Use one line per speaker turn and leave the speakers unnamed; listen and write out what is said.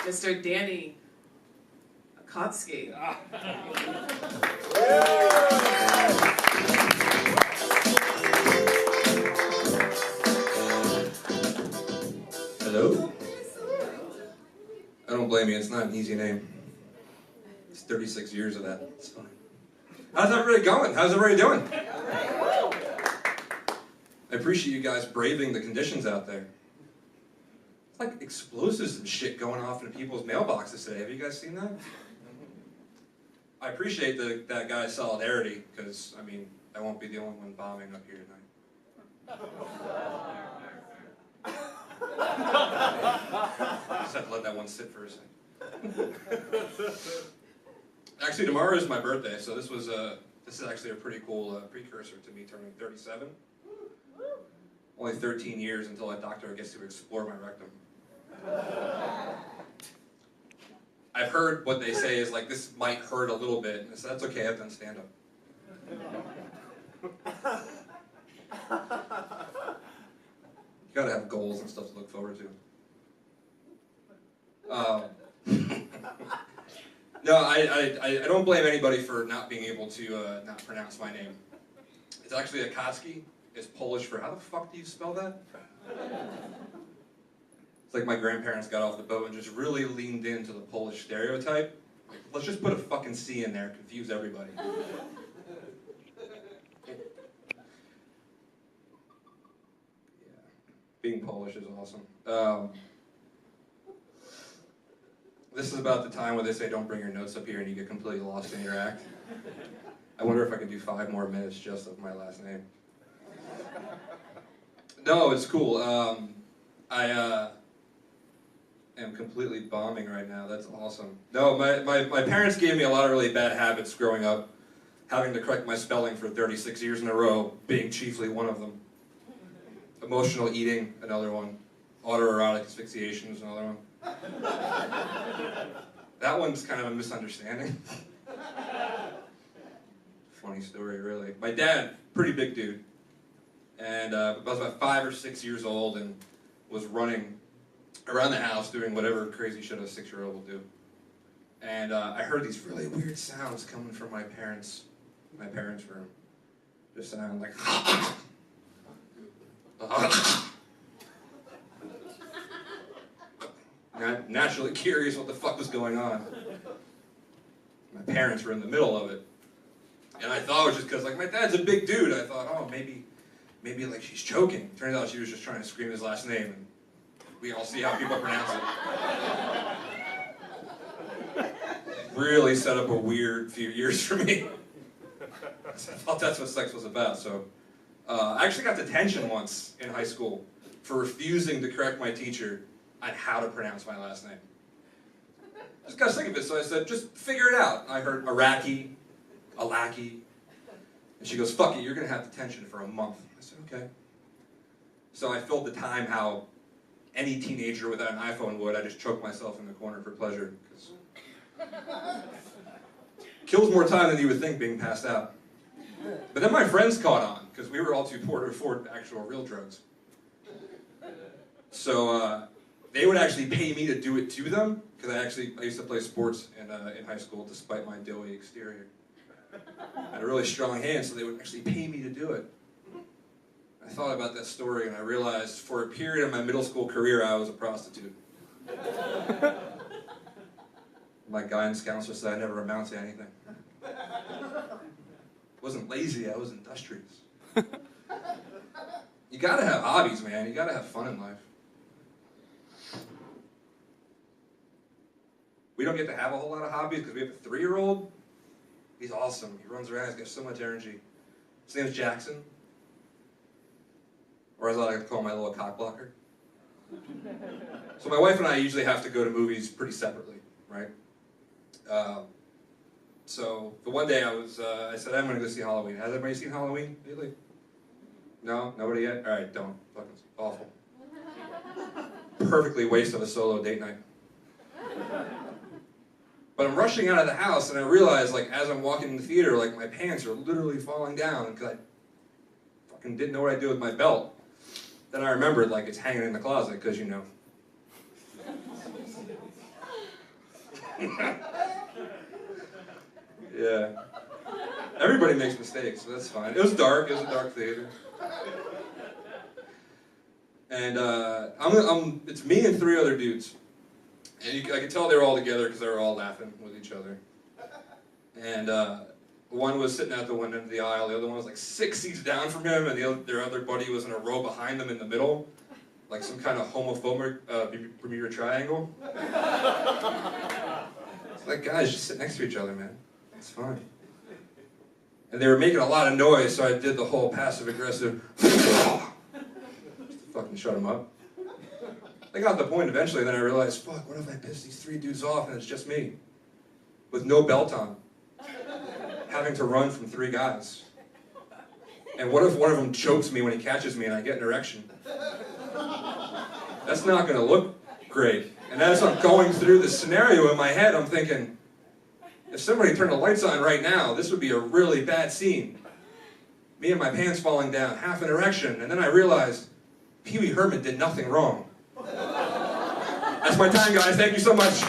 Mr. Danny Kotsky.
Hello? I don't blame you, it's not an easy name. It's 36 years of that, it's fine. How's everybody going? How's everybody doing? I appreciate you guys braving the conditions out there. It's like explosives and shit going off into people's mailboxes today. Have you guys seen that? I appreciate that guy's solidarity, because, I mean, I won't be the only one bombing up here tonight. Just have to let that one sit for a second. Actually, tomorrow is my birthday, so this is actually a pretty cool precursor to me turning 37. Only 13 years until a doctor gets to explore my rectum. I've heard what they say is like, this might hurt a little bit, and I said, that's okay, I've done stand-up. You gotta have goals and stuff to look forward to. No, I don't blame anybody for not being able to not pronounce my name. It's actually a Kotsky. It's Polish for, how the fuck do you spell that? It's like my grandparents got off the boat and just really leaned into the Polish stereotype. Like, let's just put a fucking C in there, confuse everybody. Being Polish is awesome. This is about the time where they say don't bring your notes up here and you get completely lost in your act. I wonder if I can do 5 more minutes just of my last name. No, it's cool. I am completely bombing right now. That's awesome. No, my parents gave me a lot of really bad habits growing up. Having to correct my spelling for 36 years in a row, being chiefly one of them. Emotional eating, another one. Autoerotic asphyxiation is another one. That one's kind of a misunderstanding. Funny story, really. My dad, pretty big dude. And I was about 5 or 6 years old and was running around the house doing whatever crazy shit a 6-year-old will do. And I heard these really weird sounds coming from my parents' room. Just sounding like... Naturally curious what the fuck was going on. My parents were in the middle of it. And I thought it was just because, like, my dad's a big dude. I thought, oh, maybe like she's choking. Turns out she was just trying to scream his last name, and we all see how people pronounce it. Really set up a weird few years for me. I thought that's what sex was about, so. I actually got detention once in high school for refusing to correct my teacher on how to pronounce my last name. Just got sick of it, so I said, just figure it out. I heard Iraqi, Alaki, and she goes, fuck it, you're gonna have detention for a month. I said, okay. So I filled the time how any teenager without an iPhone would. I just choked myself in the corner for pleasure, because kills more time than you would think being passed out. But then my friends caught on, because we were all too poor to afford actual real drugs. So they would actually pay me to do it to them, because I used to play sports in high school despite my doughy exterior. I had a really strong hand, so they would actually pay me to do it. I thought about that story and I realized for a period of my middle school career I was a prostitute. My guidance counselor said I never amount to anything. I wasn't lazy, I was industrious. You gotta have hobbies, man. You gotta have fun in life. We don't get to have a whole lot of hobbies because we have a 3-year-old. He's awesome. He runs around, he's got so much energy. His name's Jackson. Or as I like to call my little cock blocker. So my wife and I usually have to go to movies pretty separately, right? So the one day I said, I'm going to go see Halloween. Has everybody seen Halloween lately? No? Nobody yet? Alright, don't. Fucking awful. Perfectly waste of a solo date night. But I'm rushing out of the house and I realize, like, as I'm walking in the theater, like, my pants are literally falling down because I fucking didn't know what I'd do with my belt. Then I remembered, like, it's hanging in the closet because, you know. Yeah. Everybody makes mistakes, so that's fine. It was dark. It was a dark theater. And it's me and 3 other dudes. And I could tell they were all together because they were all laughing with each other. And one was sitting at the one end of the aisle, the other one was like 6 seats down from him, and their other buddy was in a row behind them in the middle, like some kind of homophobic Bermuda Triangle. It's like, guys, just sit next to each other, man. It's fine. And they were making a lot of noise, so I did the whole passive-aggressive just to fucking shut them up. They got the point eventually, then I realized, fuck, what if I piss these 3 dudes off and it's just me? With no belt on. Having to run from 3 guys. And what if one of them chokes me when he catches me and I get an erection? That's not going to look great. And as I'm going through the scenario in my head, I'm thinking, if somebody turned the lights on right now, this would be a really bad scene. Me and my pants falling down, half an erection, and then I realized, Pee Wee Herman did nothing wrong. That's my time, guys. Thank you so much.